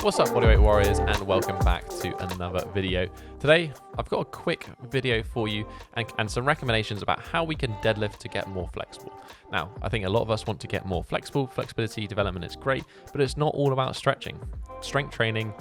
What's up, bodyweight warriors, and welcome back to another video. Today I've got a quick video for you and some recommendations about how we can deadlift to get more flexible. Now, I think a lot of us want to get more flexible. Flexibility development is great, but it's not all about stretching. Strength training,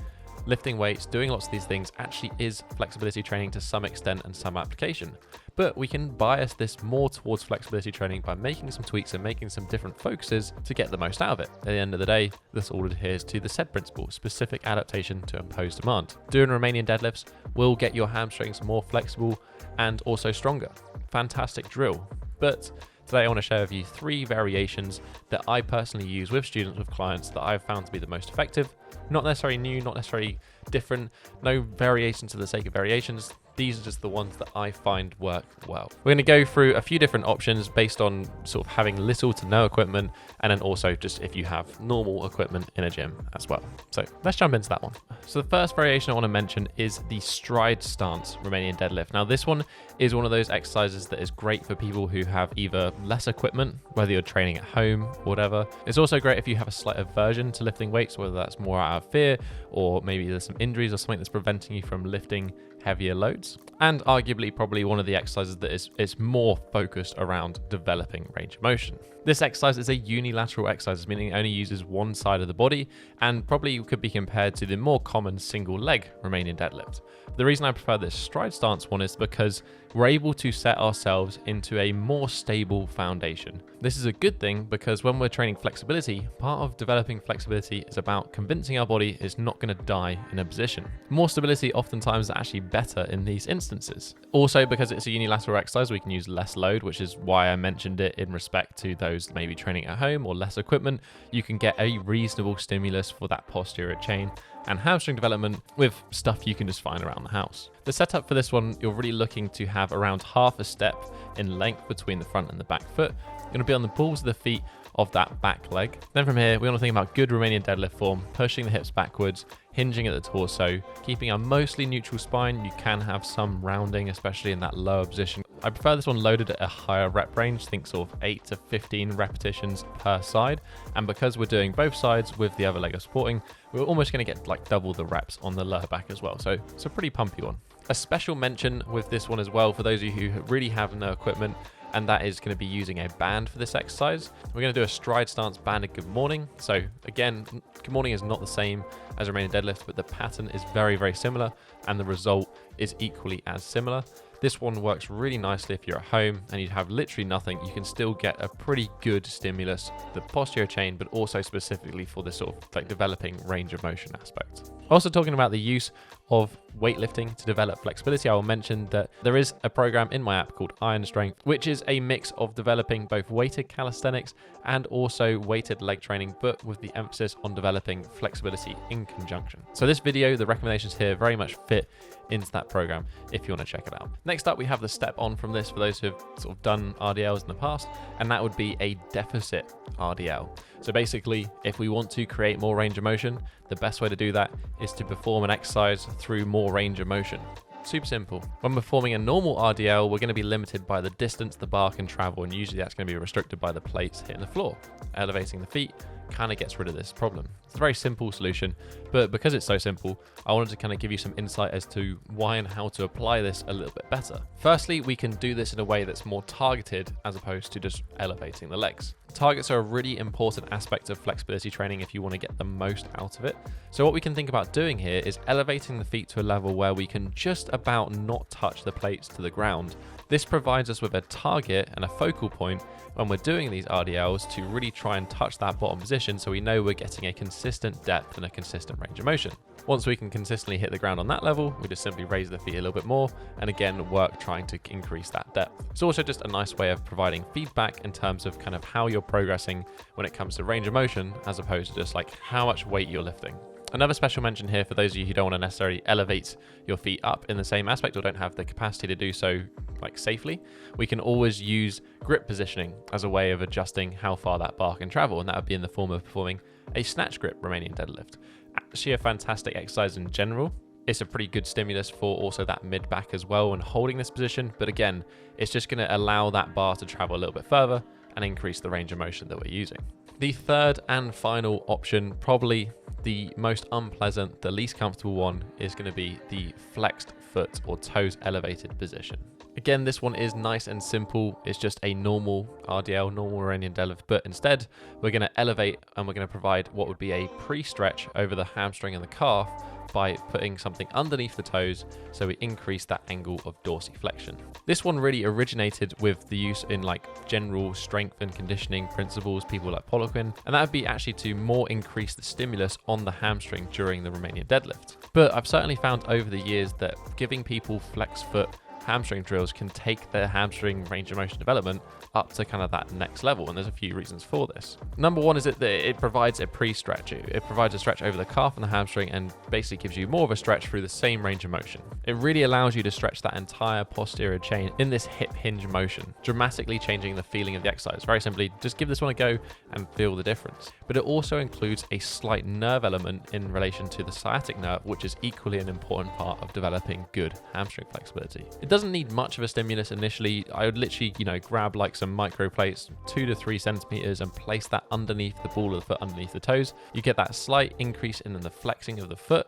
lifting weights, doing lots of these things actually is flexibility training to some extent and some application. But we can bias this more towards flexibility training by making some tweaks and making some different focuses to get the most out of it. At the end of the day, this all adheres to the SAID principle, specific adaptation to imposed demand. Doing Romanian deadlifts will get your hamstrings more flexible and also stronger. Fantastic drill. But today I want to share with you 3 variations that I personally use with students, with clients, that I've found to be the most effective. Not necessarily new, not necessarily different, no variations for the sake of variations. These are just the ones that I find work well. We're going to go through a few different options based on sort of having little to no equipment, and then also just if you have normal equipment in a gym as well. So let's jump into that one. So the first variation I want to mention is the stride stance Romanian deadlift. Now this one is one of those exercises that is great for people who have either less equipment, whether you're training at home or whatever. It's also great if you have a slight aversion to lifting weights, whether that's more out of fear or maybe there's some injuries or something that's preventing you from lifting heavier loads, and arguably probably one of the exercises that is more focused around developing range of motion. This exercise is a unilateral exercise, meaning it only uses one side of the body and probably could be compared to the more common single leg Romanian deadlift. The reason I prefer this stride stance one is because we're able to set ourselves into a more stable foundation. This is a good thing because when we're training flexibility, part of developing flexibility is about convincing our body is not going to die in a position. More stability oftentimes is actually better in these instances. Also, because it's a unilateral exercise, we can use less load, which is why I mentioned it in respect to those maybe training at home or less equipment. You can get a reasonable stimulus for that posterior chain and hamstring development with stuff you can just find around the house. The setup for this one, you're really looking to have around half a step in length between the front and the back foot. You're going to be on the balls of the feet of that back leg. Then from here, we want to think about good Romanian deadlift form, pushing the hips backwards, hinging at the torso, keeping a mostly neutral spine. You can have some rounding, especially in that lower position. I prefer this one loaded at a higher rep range, think sort of 8 to 15 repetitions per side. And because we're doing both sides with the other leg supporting, we're almost going to get like double the reps on the lower back as well. So it's a pretty pumpy one. A special mention with this one as well for those of you who really have no equipment, and that is going to be using a band for this exercise. We're going to do a stride stance banded good morning. So again, good morning is not the same as Romanian deadlift, but the pattern is very, very similar and the result is equally as similar. This one works really nicely if you're at home and you have literally nothing. You can still get a pretty good stimulus, the posterior chain, but also specifically for this sort of like developing range of motion aspect. Also talking about the use of weightlifting to develop flexibility, I will mention that there is a program in my app called Iron Strength, which is a mix of developing both weighted calisthenics and also weighted leg training, but with the emphasis on developing flexibility in conjunction. So this video, the recommendations here very much fit into that program if you want to check it out. Next up, we have the step on from this for those who have sort of done RDLs in the past, and that would be a deficit RDL. So basically, if we want to create more range of motion, the best way to do that is to perform an exercise through more range of motion. Super simple. When performing a normal RDL, we're going to be limited by the distance the bar can travel, and usually that's going to be restricted by the plates hitting the floor. Elevating the feet kind of gets rid of this problem. It's a very simple solution, but because it's so simple, I wanted to kind of give you some insight as to why and how to apply this a little bit better. Firstly, we can do this in a way that's more targeted as opposed to just elevating the legs. Targets are a really important aspect of flexibility training if you want to get the most out of it. So what we can think about doing here is elevating the feet to a level where we can just about not touch the plates to the ground. This provides us with a target and a focal point when we're doing these RDLs to really try and touch that bottom position so we know we're getting a consistent depth and a consistent range of motion. Once we can consistently hit the ground on that level, we just simply raise the feet a little bit more and again work trying to increase that depth. It's also just a nice way of providing feedback in terms of kind of how you're progressing when it comes to range of motion as opposed to just like how much weight you're lifting. Another special mention here for those of you who don't want to necessarily elevate your feet up in the same aspect or don't have the capacity to do so like safely, we can always use grip positioning as a way of adjusting how far that bar can travel, and that would be in the form of performing a snatch grip Romanian deadlift. Actually a fantastic exercise in general. It's a pretty good stimulus for also that mid back as well and holding this position, but again, it's just going to allow that bar to travel a little bit further and increase the range of motion that we're using. The third and final option, probably the most unpleasant, the least comfortable one, is going to be the flexed foot or toes elevated position. Again, this one is nice and simple. It's just a normal RDL, normal Romanian deadlift, but instead we're going to elevate and we're going to provide what would be a pre-stretch over the hamstring and the calf by putting something underneath the toes, so we increase that angle of dorsiflexion. This one really originated with the use in like general strength and conditioning principles, people like Poliquin, and that would be actually to more increase the stimulus on the hamstring during the Romanian deadlift. But I've certainly found over the years that giving people flex foot hamstring drills can take their hamstring range of motion development up to kind of that next level, and there's a few reasons for this. Number one is that it provides a pre-stretch. It provides a stretch over the calf and the hamstring and basically gives you more of a stretch through the same range of motion. It really allows you to stretch that entire posterior chain in this hip hinge motion, dramatically changing the feeling of the exercise. Very simply, just give this one a go and feel the difference. But it also includes a slight nerve element in relation to the sciatic nerve, which is equally an important part of developing good hamstring flexibility. It doesn't need much of a stimulus initially. I would literally, grab like some micro plates, 2 to 3 centimeters, and place that underneath the ball of the foot, underneath the toes. You get that slight increase in the flexing of the foot.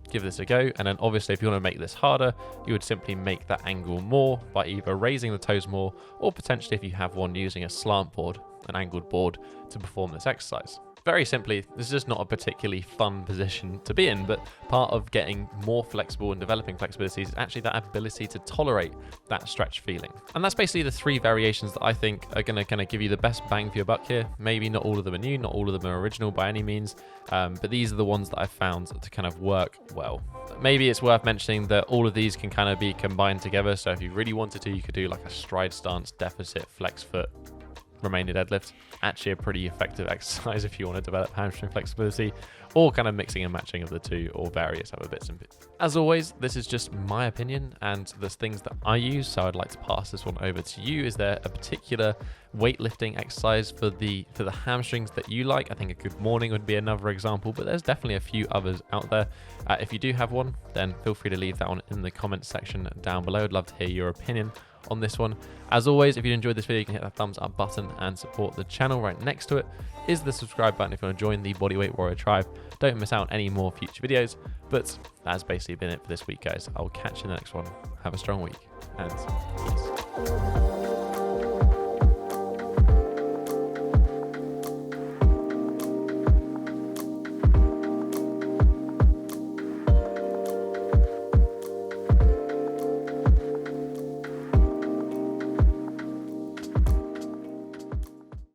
Give this a go, and then obviously if you want to make this harder, you would simply make that angle more by either raising the toes more, or potentially if you have one, using a slant board, an angled board, to perform this exercise. Very simply, this is just not a particularly fun position to be in, but part of getting more flexible and developing flexibility is actually that ability to tolerate that stretch feeling. And that's basically the 3 variations that I think are going to kind of give you the best bang for your buck here. Maybe not all of them are new, not all of them are original by any means, but these are the ones that I've found to kind of work well. Maybe it's worth mentioning that all of these can kind of be combined together. So if you really wanted to, you could do like a stride stance, deficit, flex foot, Romanian deadlift. Actually a pretty effective exercise if you want to develop hamstring flexibility, or kind of mixing and matching of the two, or various other bits and bits. As always, this is just my opinion and the things that I use, so I'd like to pass this one over to you. Is there a particular weightlifting exercise for the hamstrings that you like? I think a good morning would be another example, but there's definitely a few others out there. If you do have one, then feel free to leave that one in the comments section down below. I'd love to hear your opinion on this one. As always, if you enjoyed this video, you can hit that thumbs up button and support the channel. Right next to it is the subscribe button if you want to join the Bodyweight Warrior tribe. Don't miss out on any more future videos. But that's basically been it for this week, guys. I'll catch you in the next one. Have a strong week, and peace.